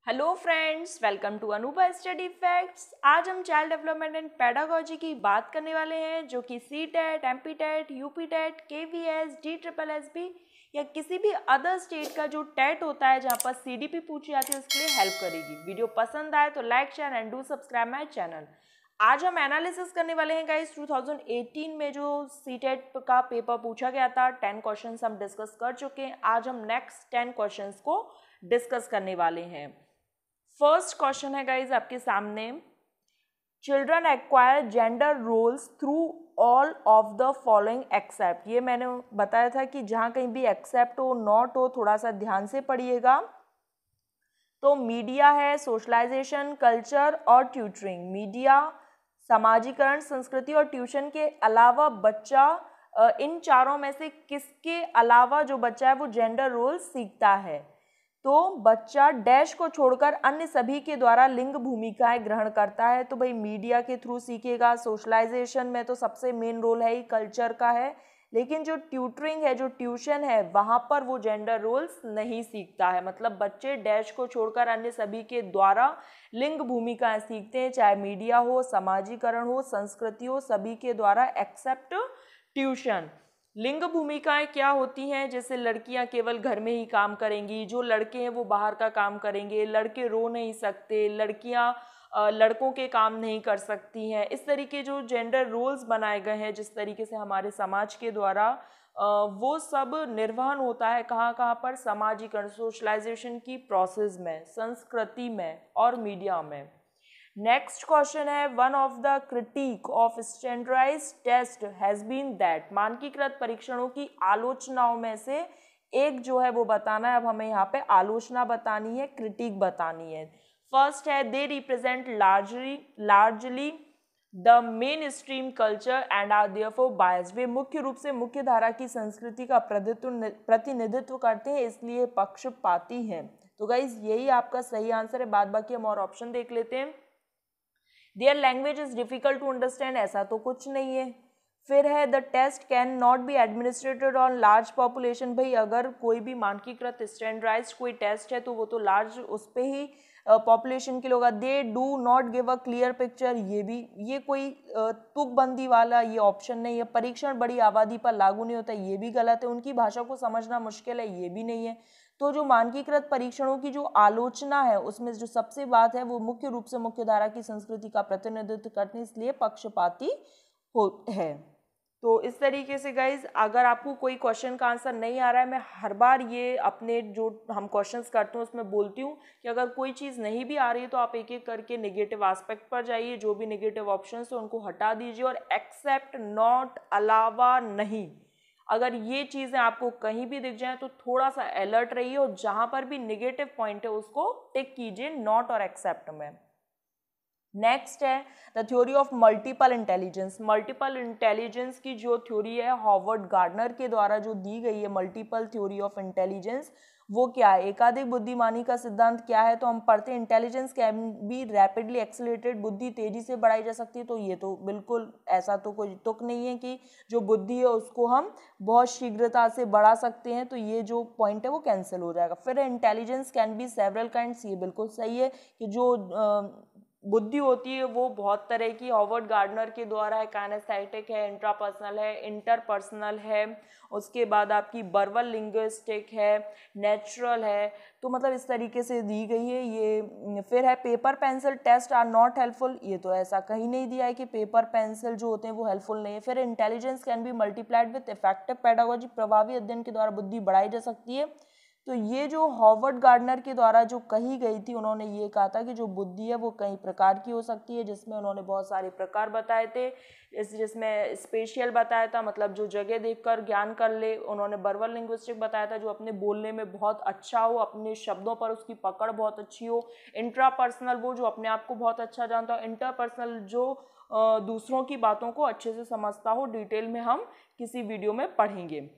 Hello friends, welcome to Anubha study facts. आज हम child development and pedagogy की बात करने वाले हैं, जो कि C TET, MP TET, UP TET, KVS, DSSB या किसी भी अदर स्टेट का जो टेट होता है जहां पर सीडीपी पूछी जाती है उसके लिए हेल्प करेगी। वीडियो पसंद आए तो like, share and do subscribe my channel. आज हम एनालिसिस करने वाले हैं गाइस 2018 में जो सीटेट का पेपर पूछा गया था। 10 क्वेश्चंस हम डिस्कस कर चुके हैं। आज हम नेक्स्ट 10 क्वेश्चंस को डिस्कस करने वाले हैं। फर्स्ट क्वेश्चन है गाइज आपके सामने, children acquire gender roles through all of the following except. ये मैंने बताया था कि जहां कहीं भी एक्सेप्ट हो, नॉट हो, थोड़ा सा ध्यान से पढ़िएगा। तो मीडिया है, सोशलाइजेशन, कल्चर और ट्यूटरिंग। मीडिया, समाजीकरण, संस्कृति और ट्यूशन के अलावा बच्चा इन चारों में से किसके अलावा जो बच्चा है वो जेंडर रोल सीखता है? तो बच्चा डैश को छोड़कर अन्य सभी के द्वारा लिंग भूमिकाएं ग्रहण करता है। तो भाई मीडिया के थ्रू सीखेगा, सोशलाइजेशन में तो सबसे मेन रोल है ही कल्चर का है, लेकिन जो ट्यूटरिंग है, जो ट्यूशन है, वहां पर वो जेंडर रोल्स नहीं सीखता है। मतलब बच्चे डैश को छोड़कर अन्य सभी के द्वारा लिंग भूमिकाएं सीखते हैं, चाहे मीडिया हो, समाजीकरण हो, संस्कृति हो, सभी के द्वारा एक्सेप्ट ट्यूशन। लिंग भूमिकाएं क्या होती हैं? जैसे लड़कियां केवल घर में ही काम करेंगी, जो लड़के हैं वो बाहर का काम करेंगे, लड़के रो नहीं सकते, लड़कियां लड़कों के काम नहीं कर सकती हैं। इस तरीके जो जेंडर रोल्स बनाए गए हैं जिस तरीके से हमारे समाज के द्वारा, वो सब निर्वहन होता है कहाँ कहाँ पर? समाजीकरण, सोशलाइजेशन की प्रोसेस में, संस्कृति में और मीडिया में। नेक्स्ट क्वेश्चन है, one of the critic of standardised test has been that. मानकीकृत परीक्षणों की आलोचनाओं में से एक जो है वो बताना है। अब हमें यहाँ पे आलोचना बतानी है, क्रिटिक बतानी है। फर्स्ट है, they represent largely the main stream culture and are therefore biased. वे मुख्य रूप से मुख्य धारा की संस्कृति का प्रतिनिधित्व करते हैं, इसलिए पक्षपाती हैं। तो गाइज यही आपका सही आंसर है। बाद बाकी हम और ऑप्शन देख लेते हैं। Their language is difficult to understand, ऐसा तो कुछ नहीं है। फिर है, the test can not be administrated on large population. भाई अगर कोई भी मानकीकृत स्टैंडर्डाइज्ड कोई टेस्ट है तो वो तो लार्ज उस पर ही पॉपुलेशन के लोग। They do not give a clear picture, ये कोई तुकबंदी वाला ये ऑप्शन नहीं है। परीक्षण बड़ी आबादी पर लागू नहीं होता, ये भी गलत है। उनकी भाषा को समझना मुश्किल है, ये भी नहीं है। तो जो मानकीकृत परीक्षणों की जो आलोचना है उसमें जो सबसे बात है वो मुख्य रूप से मुख्य धारा की संस्कृति का प्रतिनिधित्व करते हैं, इसलिए पक्षपाती है। तो इस तरीके से गाइज अगर आपको कोई क्वेश्चन का आंसर नहीं आ रहा है, मैं हर बार ये अपने जो हम क्वेश्चंस करते हैं उसमें बोलती हूँ कि अगर कोई चीज़ नहीं भी आ रही है तो आप एक एक करके नेगेटिव एस्पेक्ट पर जाइए, जो भी नेगेटिव ऑप्शंस है उनको हटा दीजिए और एक्सेप्ट, नॉट, अलावा, नहीं, अगर ये चीज़ें आपको कहीं भी दिख जाए तो थोड़ा सा अलर्ट रहिए और जहां पर भी नेगेटिव पॉइंट है उसको टिक कीजिए नॉट और एक्सेप्ट में। नेक्स्ट है, the theory of multiple intelligence. Multiple intelligence की जो थ्योरी है हॉवर्ड गार्डनर के द्वारा जो दी गई है, मल्टीपल थ्योरी ऑफ इंटेलिजेंस, वो क्या है? एकाधिक बुद्धिमानी का सिद्धांत क्या है? तो हम पढ़ते हैं intelligence can be rapidly accelerated, बुद्धि तेजी से बढ़ाई जा सकती है। तो ये तो बिल्कुल ऐसा तो कोई तुक नहीं है कि जो बुद्धि है उसको हम बहुत शीघ्रता से बढ़ा सकते हैं, तो ये जो पॉइंट है वो कैंसिल हो जाएगा। फिर intelligence can be several kinds, ये बिल्कुल सही है कि जो बुद्धि होती है वो बहुत तरह की हॉवर्ड गार्डनर के द्वारा है। काइनेस्थेटिक है, इंट्रापर्सनल है, इंटरपर्सनल है, उसके बाद आपकी वर्बल लिंग्विस्टिक है, नेचुरल है। तो मतलब इस तरीके से दी गई है ये। फिर है, paper pencil test are not helpful, ये तो ऐसा कहीं नहीं दिया है कि पेपर पेंसिल जो होते हैं वो हेल्पफुल नहीं है। फिर intelligence can be multiplied with effective pedagogy, प्रभावी अध्ययन के द्वारा बुद्धि बढ़ाई जा सकती है। तो ये जो हॉवर्ड गार्डनर के द्वारा जो कही गई थी, उन्होंने ये कहा था कि जो बुद्धि है वो कई प्रकार की हो सकती है, जिसमें उन्होंने बहुत सारे प्रकार बताए थे। जिसमें स्पेशियल बताया था, मतलब जो जगह देखकर ज्ञान कर ले। उन्होंने वर्बल लिंग्विस्टिक बताया था, जो अपने बोलने में बहुत अच्छा हो, अपने शब्दों पर उसकी पकड़ बहुत अच्छी हो। इंट्रापर्सनल वो जो अपने आप को बहुत अच्छा जानता हो। इंटरपर्सनल जो दूसरों की बातों को अच्छे से समझता हो। डिटेल में हम किसी वीडियो में पढ़ेंगे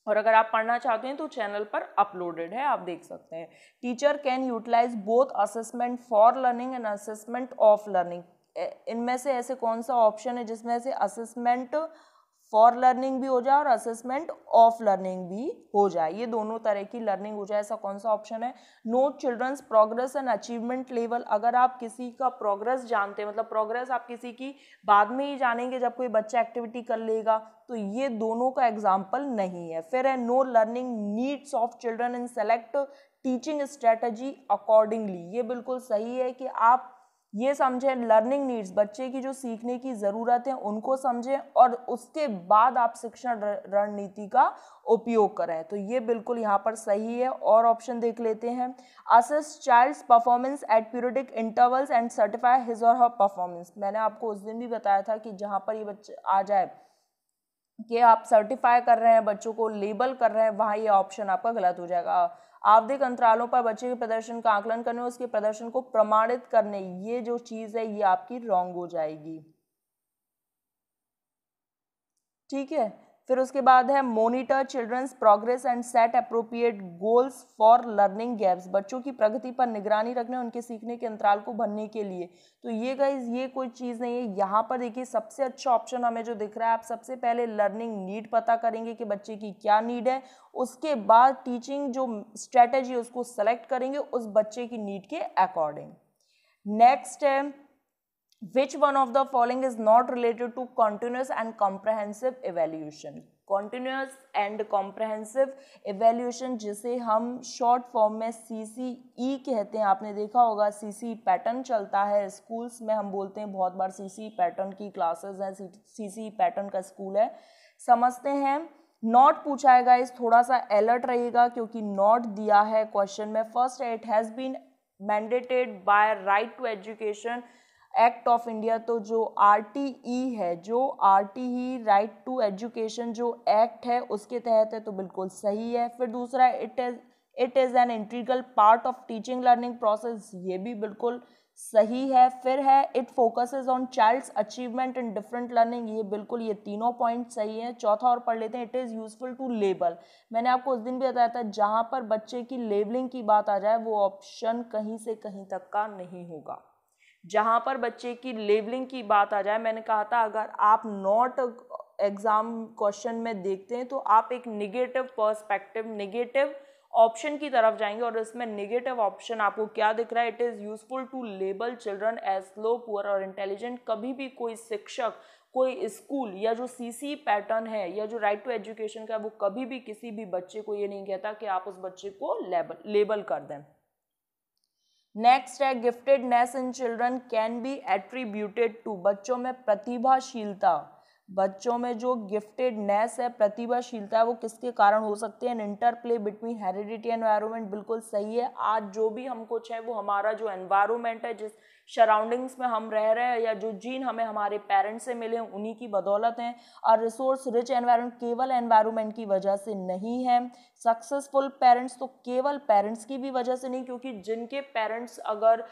और अगर आप पढ़ना चाहते हैं तो चैनल पर अपलोडेड है, आप देख सकते हैं। Teacher can utilise both assessment for learning and assessment of learning. इनमें से ऐसे कौन सा ऑप्शन है जिसमें से असेसमेंट फॉर लर्निंग भी हो जाए और असेसमेंट ऑफ लर्निंग भी हो जाए, ये दोनों तरह की लर्निंग हो जाए। ऐसा कौन सा ऑप्शन है? Note children's progress and achievement level. अगर आप किसी का प्रोग्रेस जानते हैं, मतलब प्रोग्रेस आप किसी की बाद में ही जानेंगे जब कोई बच्चा एक्टिविटी कर लेगा, तो ये दोनों का एग्जाम्पल नहीं है। फिर है know learning needs of children and select teaching strategy accordingly. ये बिल्कुल सही है कि आप ये समझें लर्निंग नीड्स, बच्चे की जो सीखने की ज़रूरत है उनको समझें और उसके बाद आप शिक्षण रणनीति का उपयोग करें। तो ये बिल्कुल यहाँ पर सही है। और ऑप्शन देख लेते हैं, assess child's performance at periodic intervals and certify his और हर परफॉर्मेंस। मैंने आपको उस दिन भी बताया था कि जहाँ पर ये बच्चे आ जाए कि आप सर्टिफाई कर रहे हैं, बच्चों को लेबल कर रहे हैं, वहाँ ये ऑप्शन आपका गलत हो जाएगा। आवधिक अंतरालों पर बच्चे के प्रदर्शन का आकलन करने और उसके प्रदर्शन को प्रमाणित करने, ये जो चीज़ है ये आपकी रॉन्ग हो जाएगी। ठीक है, फिर उसके बाद है monitor children's progress and set appropriate goals for learning gaps. बच्चों की प्रगति पर निगरानी रखने, उनके सीखने के अंतराल को भरने के लिए। तो ये गाइस ये कोई चीज़ नहीं है। यहाँ पर देखिए सबसे अच्छा ऑप्शन हमें जो दिख रहा है, आप सबसे पहले लर्निंग नीड पता करेंगे कि बच्चे की क्या नीड है, उसके बाद टीचिंग जो स्ट्रेटेजी उसको सेलेक्ट करेंगे उस बच्चे की नीड के अकॉर्डिंग। नेक्स्ट है Which one of the following is not related to continuous and comprehensive evaluation? Continuous and comprehensive evaluation जिसे हम शॉर्ट फॉर्म में CCE कहते हैं। आपने देखा होगा CCE पैटर्न चलता है स्कूल्स में, हम बोलते हैं बहुत बार CCE पैटर्न की क्लासेस हैं, CCE पैटर्न का स्कूल है। समझते हैं। नॉट पूछा है गाइस, थोड़ा सा अलर्ट रहिएगा क्योंकि नॉट दिया है क्वेश्चन में। फर्स्ट है it has been mandated by right to education act of India. तो जो RTE है, जो RTE राइट टू एजुकेशन जो एक्ट है उसके तहत है, तो बिल्कुल सही है। फिर दूसरा it is an integral part of teaching learning process, ये भी बिल्कुल सही है। फिर है it focuses on child's achievement in different learning, ये बिल्कुल, ये तीनों पॉइंट सही है। चौथा और पढ़ लेते हैं, it is useful to label. मैंने आपको उस दिन भी बताया था जहाँ पर बच्चे की लेबलिंग की बात आ जाए वो ऑप्शन कहीं से कहीं तक का नहीं होगा। जहाँ पर बच्चे की लेबलिंग की बात आ जाए, मैंने कहा था अगर आप नॉट एग्जाम क्वेश्चन में देखते हैं तो आप एक निगेटिव पर्सपेक्टिव, निगेटिव ऑप्शन की तरफ जाएंगे और इसमें निगेटिव ऑप्शन आपको क्या दिख रहा है? It is useful to label children as low, poor और इंटेलिजेंट। कभी भी कोई शिक्षक, कोई स्कूल या जो CCE पैटर्न है या जो राइट टू एजुकेशन का, वो कभी भी किसी भी बच्चे को ये नहीं कहता कि आप उस बच्चे को लेबल कर दें। नेक्स्ट है giftedness in children can be attributed to. बच्चों में प्रतिभाशीलता, बच्चों में जो गिफ्टेडनेस है, प्रतिभाशीलता है, वो किसके कारण हो सकती है? An interplay between heredity and environment, बिल्कुल सही है। आज जो भी हम कुछ है वो हमारा जो एनवायरनमेंट है, जिस सराउंडिंग्स में हम रह रहे हैं या जो जीन हमें हमारे पेरेंट्स से मिले हैं उन्हीं की बदौलत हैं। और रिसोर्स रिच एनवायरनमेंट केवल एनवायरनमेंट की वजह से नहीं है। सक्सेसफुल पेरेंट्स तो केवल पेरेंट्स की भी वजह से नहीं, क्योंकि जिनके पेरेंट्स अगर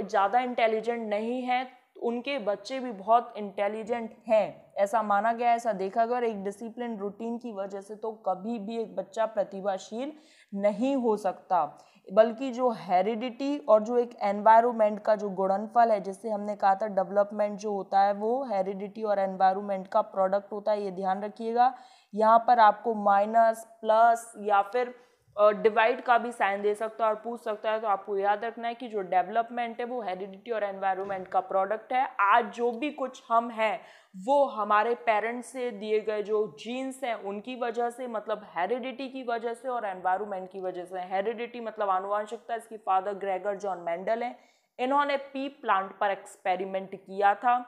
ज़्यादा इंटेलिजेंट नहीं हैं उनके बच्चे भी बहुत इंटेलिजेंट हैं, ऐसा माना गया है, ऐसा देखा गया। और एक डिसिप्लिन रूटीन की वजह से तो कभी भी एक बच्चा प्रतिभाशील नहीं हो सकता, बल्कि जो हेरिडिटी और जो एक एनवायरनमेंट का जो गुणनफल है, जिससे हमने कहा था डेवलपमेंट जो होता है वो हेरिडिटी और एनवायरनमेंट का प्रोडक्ट होता है, ये ध्यान रखिएगा। यहाँ पर आपको माइनस, प्लस या फिर डिवाइड का भी साइन दे सकता है और पूछ सकता है, तो आपको याद रखना है कि जो डेवलपमेंट है वो हेरिडिटी और एनवायरनमेंट का प्रोडक्ट है। आज जो भी कुछ हम हैं वो हमारे पेरेंट्स से दिए गए जो जीन्स हैं उनकी वजह से, मतलब हेरिडिटी की वजह से और एनवायरनमेंट की वजह से। हेरिडिटी मतलब आनुवंशिकता, इसकी फादर ग्रेगर जॉन मेंडल हैं, इन्होंने पी प्लांट पर एक्सपेरिमेंट किया था।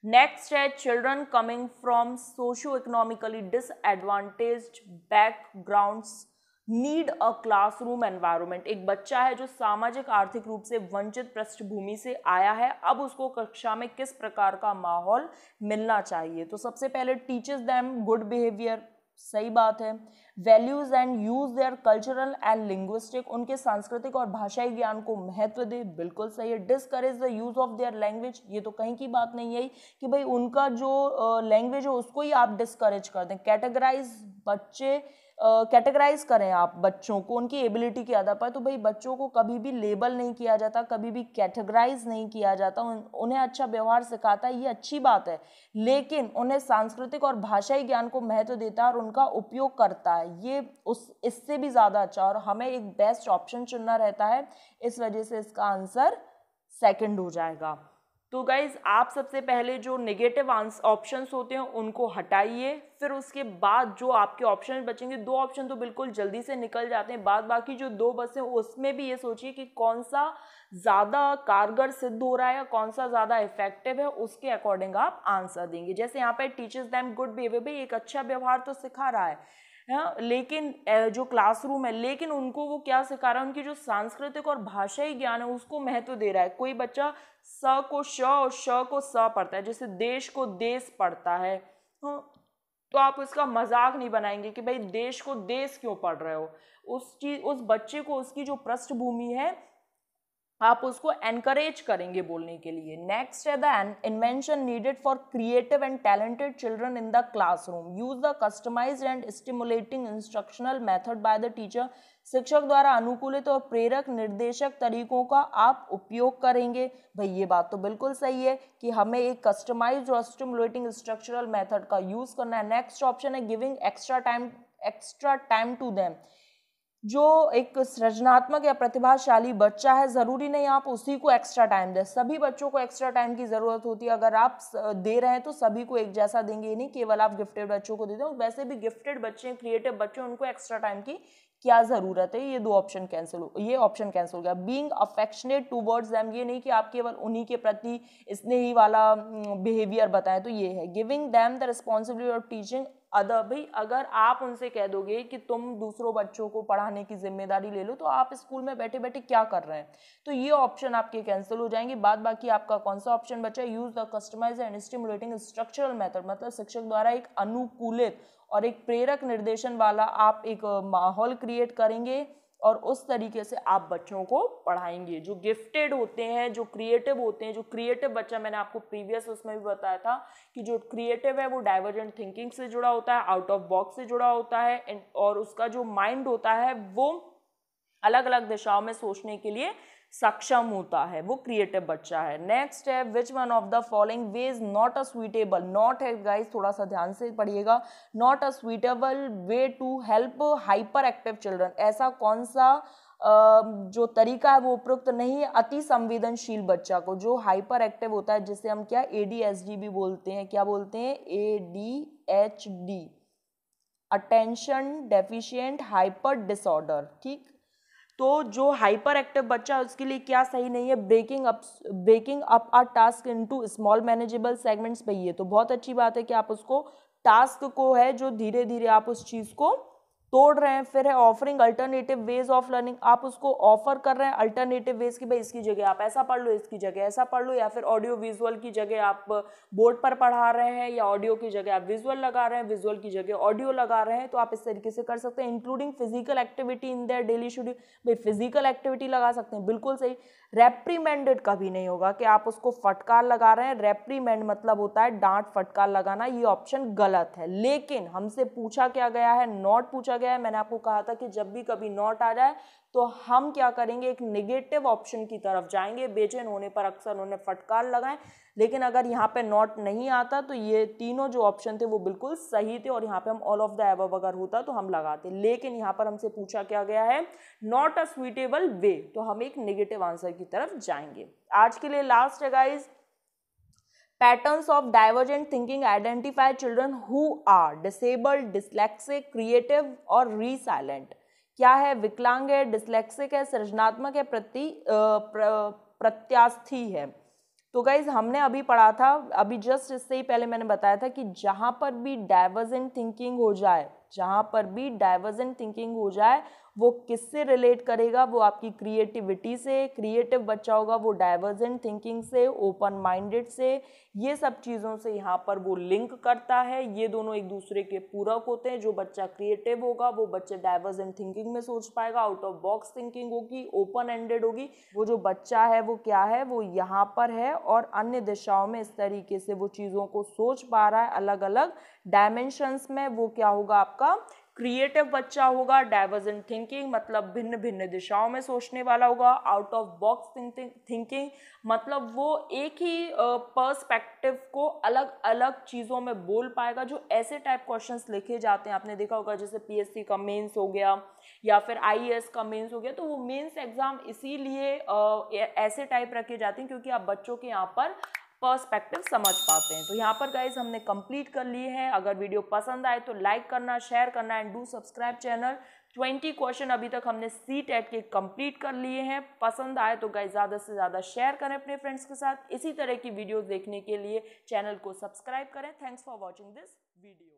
नेक्स्ट है children coming from socio economically disadvantaged backgrounds need a classroom environment. एक बच्चा है जो सामाजिक आर्थिक रूप से वंचित पृष्ठभूमि से आया है, अब उसको कक्षा में किस प्रकार का माहौल मिलना चाहिए? तो सबसे पहले टीचर्स देम गुड बिहेवियर, सही बात है। Values and use their cultural and linguistic, उनके सांस्कृतिक और भाषाई ज्ञान को महत्व दे, बिल्कुल सही है। Discourage the use of their language, ये तो कहीं की बात नहीं है कि भाई उनका जो लैंग्वेज है उसको ही आप डिस्करेज कर दें। कैटेगराइज, बच्चे कैटेगराइज करें आप बच्चों को उनकी एबिलिटी के आधार पर, तो भाई बच्चों को कभी भी लेबल नहीं किया जाता, कभी भी कैटेगराइज नहीं किया जाता, उन्हें अच्छा व्यवहार सिखाता है, ये अच्छी बात है, लेकिन उन्हें सांस्कृतिक और भाषाई ज्ञान को महत्व देता है और उनका उपयोग करता है, ये इससे भी ज़्यादा अच्छा, और हमें एक बेस्ट ऑप्शन चुनना रहता है, इस वजह से इसका आंसर सेकंड हो जाएगा। तो गाइज आप सबसे पहले जो नेगेटिव ऑप्शंस होते हैं उनको हटाइए, फिर उसके बाद जो आपके ऑप्शन बचेंगे, 2 ऑप्शन तो बिल्कुल जल्दी से निकल जाते हैं, बाद बाकी जो 2 बचे उसमें भी ये सोचिए कि कौन सा ज़्यादा कारगर सिद्ध हो रहा है या कौन सा ज़्यादा इफेक्टिव है, उसके अकॉर्डिंग आप आंसर देंगे। जैसे यहाँ पे टीचर्स देम गुड बिहेवियर, भाई एक अच्छा व्यवहार तो सिखा रहा है, लेकिन जो क्लासरूम है, लेकिन उनको वो क्या सिखा रहा है, उनकी जो सांस्कृतिक और भाषाई ज्ञान है उसको महत्व दे रहा है। कोई बच्चा स को श और श को स पढ़ता है, जैसे देश को देश पढ़ता है, तो आप उसका मजाक नहीं बनाएंगे कि भाई देश को देश क्यों पढ़ रहे हो, उस बच्चे को उसकी जो पृष्ठभूमि है आप उसको एनकरेज करेंगे बोलने के लिए। नेक्स्ट है the invention needed for creative and talented children in the classroom, use the customised and stimulating instructional method by the teacher, शिक्षक द्वारा अनुकूलित और प्रेरक निर्देशक तरीकों का आप उपयोग करेंगे। भाई ये बात तो बिल्कुल सही है कि हमें एक कस्टमाइज्ड और स्टिमुलेटिंग इंस्ट्रक्शनल मेथड का यूज करना है। नेक्स्ट ऑप्शन है giving extra time to them, जो एक सृजनात्मक या प्रतिभाशाली बच्चा है, ज़रूरी नहीं आप उसी को एक्स्ट्रा टाइम दें, सभी बच्चों को एक्स्ट्रा टाइम की ज़रूरत होती है, अगर आप दे रहे हैं तो सभी को एक जैसा देंगे, ये नहीं केवल आप गिफ्टेड बच्चों को दे दें, वैसे भी गिफ्टेड बच्चे, क्रिएटिव बच्चे, उनको एक्स्ट्रा टाइम की क्या ज़रूरत है। ये 2 ऑप्शन ये ऑप्शन कैंसिल हो गया। बीइंग अफेक्शनेट टूवर्ड्स देम, ये नहीं कि आप केवल उन्हीं के प्रति स्नेही वाला बिहेवियर बताएं, तो ये है giving them the responsibility of teaching other. भाई अगर आप उनसे कह दोगे कि तुम दूसरों बच्चों को पढ़ाने की जिम्मेदारी ले लो, तो आप स्कूल में बैठे बैठे क्या कर रहे हैं, तो ये ऑप्शन आपके कैंसिल हो जाएंगे। बाद बाकी आपका कौन सा ऑप्शन बचा, use the customise and stimulating structural method, मतलब शिक्षक द्वारा एक अनुकूलित और एक प्रेरक निर्देशन वाला आप एक माहौल क्रिएट करेंगे और उस तरीके से आप बच्चों को पढ़ाएंगे। जो गिफ्टेड होते हैं, जो क्रिएटिव होते हैं, जो क्रिएटिव बच्चा, मैंने आपको प्रीवियस उसमें भी बताया था कि जो क्रिएटिव है वो डाइवर्जेंट थिंकिंग से जुड़ा होता है, आउट ऑफ बॉक्स से जुड़ा होता है, और उसका जो माइंड होता है वो अलग अलग दिशाओं में सोचने के लिए सक्षम होता है, वो क्रिएटिव बच्चा है। नेक्स्ट है which one of the following way is not a suitable, not है गाइस, थोड़ा सा ध्यान से पढ़िएगा, not a suitable way to help hyperactive children, ऐसा कौन सा जो तरीका है वो उपयुक्त नहीं है अति संवेदनशील बच्चा को, जो हाइपर एक्टिव होता है, जिसे हम क्या ADHD भी बोलते हैं, क्या बोलते हैं, ADHD, attention deficient hyper disorder, ठीक। तो जो हाइपर एक्टिव बच्चा है उसके लिए क्या सही नहीं है, breaking up a task into small manageable segments पे, ये तो बहुत अच्छी बात है कि आप उसको टास्क को है जो धीरे धीरे आप उस चीज़ को तोड़ रहे हैं। फिर है offering alternative ways of learning, आप उसको ऑफर कर रहे हैं अल्टरनेटिव वेज की, भाई इसकी जगह आप ऐसा पढ़ लो, इसकी जगह ऐसा पढ़ लो, या फिर ऑडियो विजुअल की जगह आप बोर्ड पर पढ़ा रहे हैं, या ऑडियो की जगह आप विजुअल लगा रहे हैं, विजुअल की जगह ऑडियो लगा रहे हैं, तो आप इस तरीके से कर सकते हैं। Including physical activity in their daily schedule, भाई फिजिकल एक्टिविटी लगा सकते हैं, बिल्कुल सही। रेप्रीमेंडेड कभी नहीं होगा कि आप उसको फटकार लगा रहे हैं, रेप्रीमेंड मतलब होता है डांट फटकार लगाना, ये ऑप्शन गलत है। लेकिन हमसे पूछा क्या गया है, नॉट पूछा गया है। मैंने आपको कहा था कि जब भी कभी नॉट आ जाए तो हम क्या करेंगे, एक नेगेटिव ऑप्शन की तरफ जाएंगे, बेचैन होने पर अक्सर उन्हें फटकार लगाएं। लेकिन अगर यहाँ पे नॉट नहीं आता तो ये तीनों जो ऑप्शन थे वो बिल्कुल सही थे, और यहाँ पे हम ऑल ऑफ द अबव अगर होता तो हम लगाते। लेकिन यहाँ पर हमसे पूछा क्या गया है, नॉट अ सुइटेबल वे, तो हम एक नेगेटिव आंसर की तरफ जाएंगे। आज के लिए लास्ट है guys, patterns of divergent thinking identify children who are disabled, dyslexic, creative और रीसाइलेंट। क्या है, विकलांग है, डिसलेक्सिक है, सृजनात्मक है, प्रत्यास्थी है। तो गाइज हमने अभी पढ़ा था, अभी जस्ट इससे ही पहले मैंने बताया था कि जहाँ पर भी डाइवर्जेंट थिंकिंग हो जाए, जहाँ पर भी डाइवर्जेंट थिंकिंग हो जाए वो किससे रिलेट करेगा, वो आपकी क्रिएटिविटी से। क्रिएटिव बच्चा होगा वो डाइवर्जेंट थिंकिंग से, ओपन माइंडेड से, ये सब चीज़ों से यहाँ पर वो लिंक करता है। ये दोनों एक दूसरे के पूरक होते हैं। जो बच्चा क्रिएटिव होगा वो बच्चे डाइवर्जेंट थिंकिंग में सोच पाएगा, आउट ऑफ बॉक्स थिंकिंग होगी, ओपन एंडेड होगी। वो जो बच्चा है वो क्या है, वो यहाँ पर है और अन्य दिशाओं में इस तरीके से वो चीज़ों को सोच पा रहा है, अलग अलग डायमेंशंस में, वो क्या होगा आपका क्रिएटिव बच्चा होगा, डाइवर्जेंट थिंकिंग मतलब भिन्न भिन्न दिशाओं में सोचने वाला होगा, आउट ऑफ बॉक्स थिंकिंग मतलब वो एक ही पर्सपेक्टिव को अलग अलग चीज़ों में बोल पाएगा। जो ऐसे टाइप क्वेश्चंस लिखे जाते हैं, आपने देखा होगा, जैसे पीएससी का मेंस हो गया या फिर आईएएस का मेंस हो गया, तो वो मेंस एग्जाम इसीलिए ऐसे टाइप रखे जाते हैं क्योंकि आप बच्चों के यहाँ पर पर्सपेक्टिव समझ पाते हैं। तो यहाँ पर गाइज हमने कंप्लीट कर लिए हैं। अगर वीडियो पसंद आए तो लाइक करना, शेयर करना and do subscribe channel. 20 question अभी तक हमने सीटेट के कंप्लीट कर लिए हैं। पसंद आए तो गाइज ज़्यादा से ज़्यादा शेयर करें अपने फ्रेंड्स के साथ। इसी तरह की वीडियोस देखने के लिए चैनल को सब्सक्राइब करें। Thanks for watching this video.